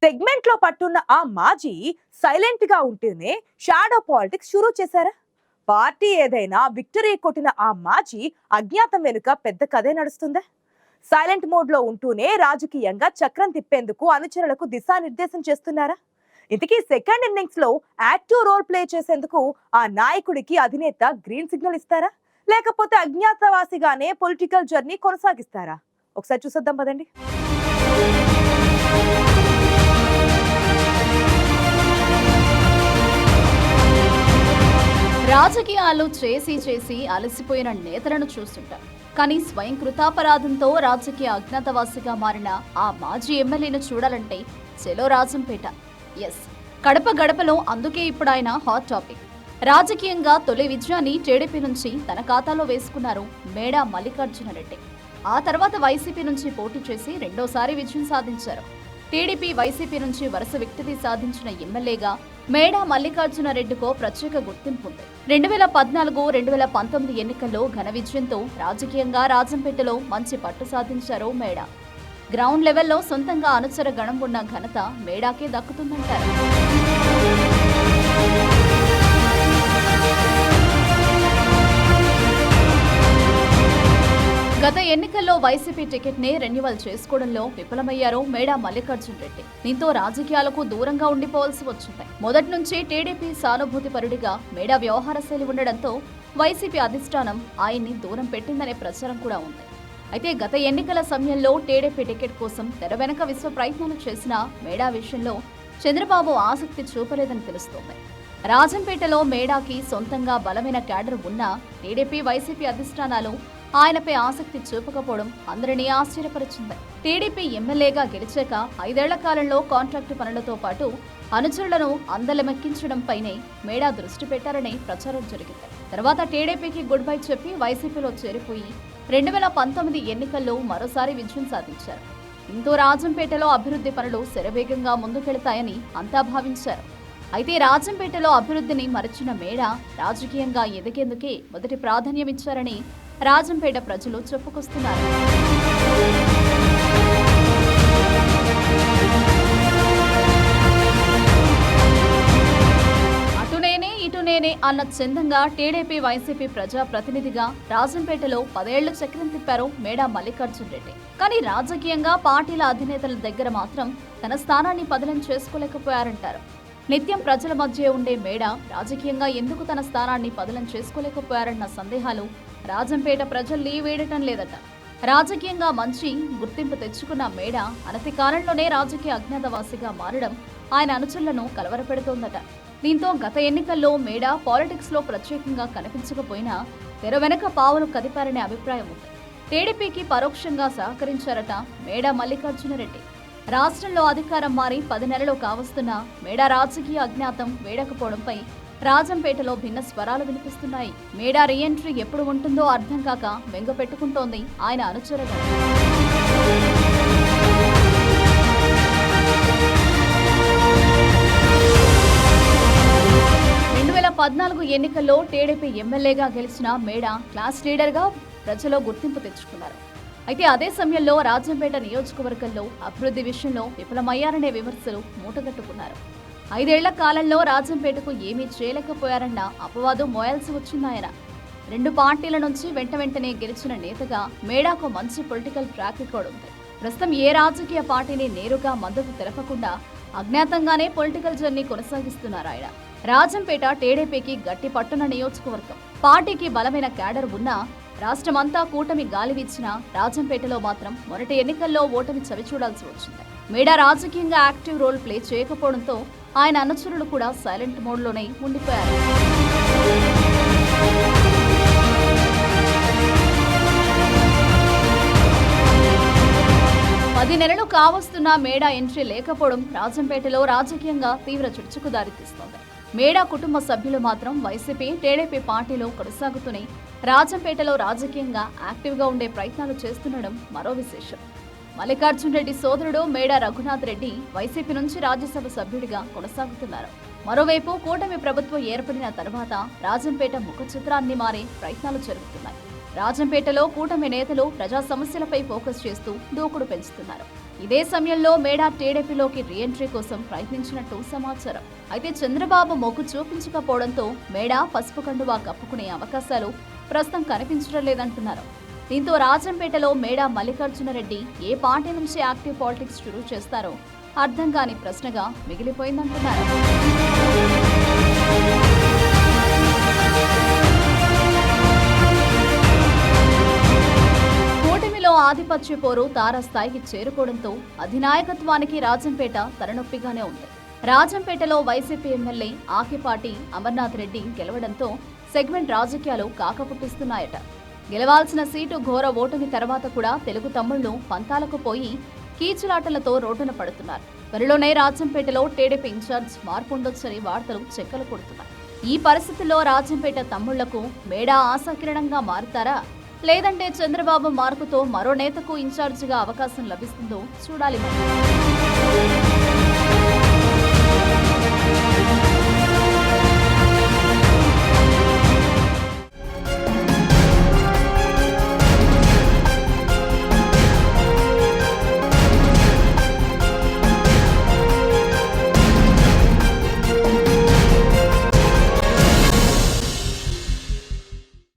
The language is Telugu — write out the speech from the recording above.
సెగ్మెంట్ లో పట్టున్న ఆ మాజీ సైలెంట్ గా ఉంటేనే షాడో పాలిటిక్స్ షురూ చేశారా? పార్టీ ఏదైనా విక్టరీ కొట్టిన ఆ మాజీ అజ్ఞాతం వెనుక పెద్ద కథే నడుస్తుందా? సైలెంట్ మోడ్ లో ఉంటూనే రాజకీయంగా చక్రం తిప్పేందుకు అనుచరులకు దిశానిర్దేశం చేస్తున్నారా? ఇంతకీ సెకండ్ ఇన్నింగ్స్ లో యాక్టివ్ రోల్ ప్లే చేసేందుకు ఆ నాయకుడికి అధినేత గ్రీన్ సిగ్నల్ ఇస్తారా, లేకపోతే అజ్ఞాతవాసిగానే పొలిటికల్ జర్నీ కొనసాగిస్తారా? ఒకసారి చూసేద్దాం పదండి. రాజకీయాలు చేసి చేసి అలసిపోయిన నేతలను చూస్తుంటాం. కానీ స్వయం కృతాపరాధంతో రాజకీయ అజ్ఞాతవాసిగా మారిన ఆ మాజీ ఎమ్మెల్యేను చూడాలంటే చెలో రాజంపేట. ఎస్, కడప గడపలో అందుకే ఇప్పుడు ఆయన హాట్ టాపిక్. రాజకీయంగా తొలి విజయాన్ని టీడీపీ నుంచి తన ఖాతాలో వేసుకున్నారు మేడా మల్లికార్జునరెడ్డి. ఆ తర్వాత వైసీపీ నుంచి పోటీ చేసి రెండోసారి విజయం సాధించారు. టీడీపీ వైసీపీ నుంచి వరుస విక్టరీ సాధించిన ఎమ్మెల్యేగా మేడా మల్లికార్జునరెడ్డికో ప్రత్యేక గుర్తింపు ఉంది. 2014-2019 ఎన్నికల్లో ఘన విజయంతో రాజకీయంగా రాజంపేటలో మంచి పట్టు సాధించారు మేడా. గ్రౌండ్ లెవెల్లో సొంతంగా అనుచర గణం ఉన్న ఘనత మేడాకే దక్కుతుందంటారు. గత ఎన్నికల్లో వైసీపీ టికెట్ ని రెన్యువల్ చేసుకోవడంలో విఫలమయ్యారు మేడా మల్లికార్జునరెడ్డి. దీంతో రాజకీయాలకు దూరంగా ఉండిపోవాల్సి వచ్చింది. మొదటి నుంచి టీడీపీ సానుభూతి పరుడిగా మేడా వ్యవహార శైలి ఉండడంతో వైసీపీ అధిష్టానం ఆయన్ని దూరం పెట్టిందనే ప్రచారం కూడా ఉంది. అయితే గత ఎన్నికల సమయంలో టీడీపీ టికెట్ కోసం తెర వెనక విశ్వ ప్రయత్నాలు చేసిన మేడా విషయంలో చంద్రబాబు ఆసక్తి చూపలేదని తెలుస్తోంది. రాజంపేటలో మేడాకి సొంతంగా బలమైన క్యాడర్ ఉన్నా టీడీపీ వైసీపీ అధిష్టానాలు ఆయనపై ఆసక్తి చూపకపోవడం అందరినీ ఆశ్చర్యపరిచింది. టీడీపీ ఎమ్మెల్యేగా గెలిచాక 5 ఏళ్ల కాలంలో కాంట్రాక్టు పనులతో పాటు అనుచరులను అందలమెక్కించడంపైనే మేడా దృష్టి పెట్టారని ప్రచారం జరిగింది. తర్వాత టీడీపీకి గుడ్ బై చెప్పి వైసీపీలో చేరిపోయి 2019 ఎన్నికల్లో మరోసారి విజయం సాధించారు. దీంతో రాజంపేటలో అభివృద్ధి పనులు శరవేగంగా ముందుకెళతాయని అంతా భావించారు. అయితే రాజంపేటలో అభివృద్ధిని మరచిన మేడా రాజకీయంగా ఎదిగేందుకే మొదటి ప్రాధాన్యమిచ్చారని రాజంపేట ప్రజలు చెప్పుకొస్తున్నారు. అటునేనే ఇటునేనే అన్న చందంగా టీడీపీ వైసీపీ ప్రజా ప్రతినిధిగా రాజంపేటలో 10 ఏళ్లు చక్రం తిప్పారు మేడా మల్లికార్జునరెడ్డి. కానీ రాజకీయంగా పార్టీల అధినేతల దగ్గర మాత్రం తన స్థానాన్ని పదిలం చేసుకోలేకపోయారంటారు. నిత్యం ప్రజల మధ్య ఉండే మేడా రాజకీయంగా ఎందుకు తన స్థానాన్ని పదిలం చేసుకోలేకపోయారన్న సందేహాలు రాజంపేట ప్రజల్ని వీడటం లేదట. రాజకీయంగా మంచి గుర్తింపు తెచ్చుకున్న మేడా అనతి కాలంలోనే రాజకీయ అజ్ఞాతవాసిగా మారడం ఆయన అనుచరులను కలవరపెడుతోందట. దీంతో గత ఎన్నికల్లో మేడా పాలిటిక్స్ లో ప్రత్యేకంగా కనిపించకపోయినా తెర వెనక పావులు కదిపారనే అభిప్రాయం ఉంది. టీడీపీకి పరోక్షంగా సహకరించారట మేడా మల్లికార్జునరెడ్డి. రాష్ట్రంలో అధికారం మారి 10 నెలలు కావస్తున్నా మేడా రాజకీయ అజ్ఞాతం వేడకపోవడంపై రాజంపేటలో భిన్న స్వరాలు వినిపిస్తున్నాయి. మేడా రీఎంట్రీ ఎప్పుడు ఉంటుందో అర్థం కాక బెంగ పెట్టుకుంటోంది ఆయన అనుచరులు. 2014 ఎన్నికల్లో టీడీపీ ఎమ్మెల్యేగా గెలిచిన మేడా క్లాస్ లీడర్గా ప్రజల్లో గుర్తింపు తెచ్చుకున్నారు. అయితే అదే సమయంలో రాజంపేట నియోజకవర్గంలో అభివృద్ధి విషయంలో విఫలమయ్యారనే విమర్శలు మూటగట్టుకున్నారు. 5 ఏళ్ల కాలంలో రాజంపేటకు ఏమీ చేయలేకపోయారన్న అపవాదు మోయాల్సి వచ్చిందాయన. 2 పార్టీల నుంచి వెంటనే గెలిచిన నేతగా మేడాకు మంచి పొలిటికల్ ట్రాక్ రికార్డ్ ఉంది. ప్రస్తుతం ఏ రాజకీయ పార్టీని నేరుగా మద్దతు తెలపకుండా అజ్ఞాతంగానే పొలిటికల్ జర్నీ కొనసాగిస్తున్నారు ఆయన. రాజంపేట టీడీపీకి గట్టి పట్టున నియోజకవర్గం. పార్టీకి బలమైన క్యాడర్ ఉన్నా రాష్ట్రమంతా కూటమి గాలి వీచినా రాజంపేటలో మాత్రం మొదటి ఎన్నికల్లో ఓటమి చవిచూడాల్సి వచ్చింది. మేడా రాజకీయంగా యాక్టివ్ రోల్ ప్లే చేయకపోవడంతో ఆయన అనుచరులు కూడా సైలెంట్ మోడ్లోనే ఉండిపోయారు. పది నెలలు కావస్తున్న మేడా ఎంట్రీ లేకపోవడం రాజంపేటలో రాజకీయంగా తీవ్ర చర్చకు దారితీస్తోంది. మేడా కుటుంబ సభ్యులు మాత్రం వైసీపీ టీడీపీ పార్టీలో కొనసాగుతూనే రాజంపేటలో రాజకీయంగా యాక్టివ్గా ఉండే ప్రయత్నాలు చేస్తుండడం మరో విశేషం. మల్లికార్జునరెడ్డి సోదరుడు మేడా రఘునాథ్ రెడ్డి వైసీపీ నుంచి రాజ్యసభ సభ్యుడిగా కొనసాగుతున్నారు. మరోవైపు కూటమి ప్రభుత్వం ఏర్పడిన తర్వాత రాజంపేట ముఖ చిత్రాన్ని మారే ప్రయత్నాలు జరుగుతున్నాయి. రాజంపేటలో కూటమి నేతలు ప్రజా సమస్యలపై ఫోకస్ చేస్తూ దూకుడు పెంచుతున్నారు. ఇదే సమయంలో మేడా టీడీపీలోకి రీఎంట్రీ కోసం ప్రయత్నించినట్టు సమాచారం. అయితే చంద్రబాబు మొగ్గు చూపించకపోవడంతో మేడా పసుపు కండువా కప్పుకునే అవకాశాలు ప్రస్తుతం కనిపించడం లేదంటున్నారు. దీంతో రాజంపేటలో మేడా మల్లికార్జునరెడ్డి ఏ పార్టీ నుంచి యాక్టివ్ పాలిటిక్స్ షురూ చేస్తారో అర్థం కాని ప్రశ్నగా మిగిలిపోయిందంటున్నారు. కూటమిలో ఆధిపత్య పోరు తారాస్థాయికి చేరుకోవడంతో అధినాయకత్వానికి రాజంపేట తలనొప్పిగానే ఉంది. రాజంపేటలో వైసీపీ ఎమ్మెల్యే ఆకిపాటి అమర్నాథ్ రెడ్డి గెలవడంతో సెగ్మెంట్ రాజకీయాలు కాకపుట్టిస్తున్నాయట. గెలవాల్సిన సీటు ఘోర ఓటమి తర్వాత కూడా తెలుగు తమ్ముళ్లు పంతాలకు పోయి కీచులాటలతో రోడ్డున పడుతున్నారు. త్వరలోనే రాజంపేటలో టీడీపీ ఇన్ఛార్జ్ మార్పు ఉండొచ్చని వార్తలు చెక్కలు కొడుతున్నాయి. ఈ పరిస్థితుల్లో రాజంపేట తమ్ముళ్లకు మేడా ఆశాకిరణంగా మారుతారా, లేదంటే చంద్రబాబు మార్పుతో మరో నేతకు ఇన్ఛార్జిగా అవకాశం లభిస్తుందో చూడాలి.